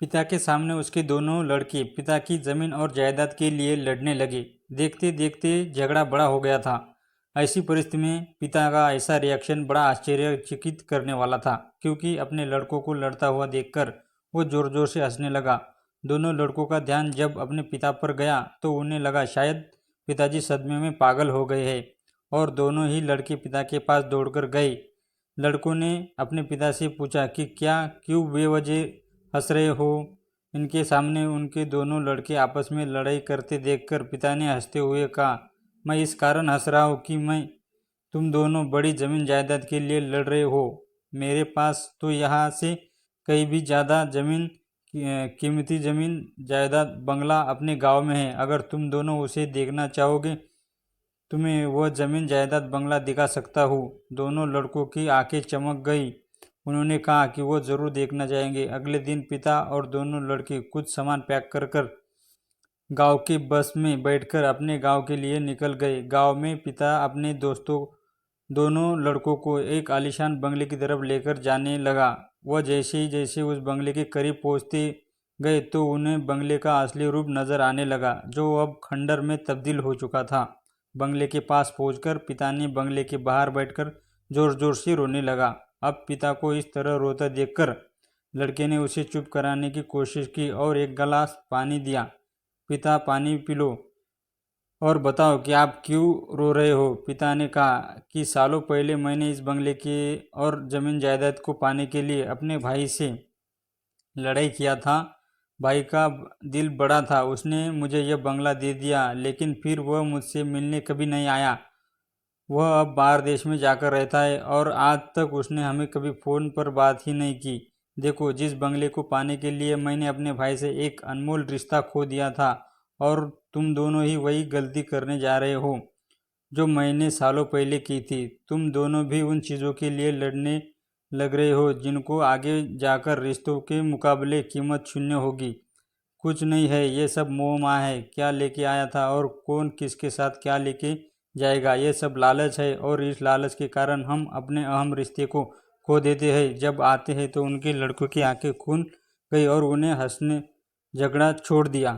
पिता के सामने उसके दोनों लड़के पिता की जमीन और जायदाद के लिए लड़ने लगे। देखते देखते झगड़ा बड़ा हो गया था। ऐसी परिस्थिति में पिता का ऐसा रिएक्शन बड़ा आश्चर्यचकित करने वाला था, क्योंकि अपने लड़कों को लड़ता हुआ देखकर वो जोर जोर से हंसने लगा। दोनों लड़कों का ध्यान जब अपने पिता पर गया तो उन्हें लगा शायद पिताजी सदमे में पागल हो गए हैं, और दोनों ही लड़के पिता के पास दौड़कर गए। लड़कों ने अपने पिता से पूछा कि क्यों बेवजह हंस रहे हो। इनके सामने उनके दोनों लड़के आपस में लड़ाई करते देखकर पिता ने हंसते हुए कहा, मैं इस कारण हंस रहा हूँ कि तुम दोनों बड़ी जमीन जायदाद के लिए लड़ रहे हो। मेरे पास तो यहाँ से कहीं भी ज़्यादा कीमती जमीन जायदाद बंगला अपने गांव में है। अगर तुम दोनों उसे देखना चाहोगे, तुम्हें वह जमीन जायदाद बंगला दिखा सकता हूँ। दोनों लड़कों की आंखें चमक गई। उन्होंने कहा कि वो जरूर देखना चाहेंगे। अगले दिन पिता और दोनों लड़के कुछ सामान पैक कर गांव की बस में बैठकर अपने गांव के लिए निकल गए। गांव में पिता अपने दोनों लड़कों को एक आलीशान बंगले की तरफ लेकर जाने लगा। वह जैसे उस बंगले के करीब पहुंचते गए तो उन्हें बंगले का असली रूप नजर आने लगा, जो अब खंडर में तब्दील हो चुका था। बंगले के पास पहुंचकर पिता ने बंगले के बाहर बैठकर जोर जोर से रोने लगा। अब पिता को इस तरह रोता देखकर लड़के ने उसे चुप कराने की कोशिश की और एक गिलास पानी दिया। पिता, पानी पी लो और बताओ कि आप क्यों रो रहे हो। पिता ने कहा कि सालों पहले मैंने इस बंगले के और जमीन जायदाद को पाने के लिए अपने भाई से लड़ाई किया था। भाई का दिल बड़ा था, उसने मुझे यह बंगला दे दिया, लेकिन फिर वह मुझसे मिलने कभी नहीं आया। वह अब बाहर देश में जाकर रहता है और आज तक उसने हमें कभी फ़ोन पर बात ही नहीं की। देखो, जिस बंगले को पाने के लिए मैंने अपने भाई से एक अनमोल रिश्ता खो दिया था, और तुम दोनों ही वही गलती करने जा रहे हो जो मैंने सालों पहले की थी। तुम दोनों भी उन चीज़ों के लिए लड़ने लग रहे हो जिनको आगे जाकर रिश्तों के मुकाबले कीमत शून्य होगी। कुछ नहीं है, ये सब मोह माया है। क्या लेके आया था और कौन किसके साथ क्या लेके जाएगा, ये सब लालच है, और इस लालच के कारण हम अपने अहम रिश्ते को खो देते हैं। जब आते हैं तो उनके लड़कों की आंखें खून गई और उन्हें हंसने झगड़ा छोड़ दिया।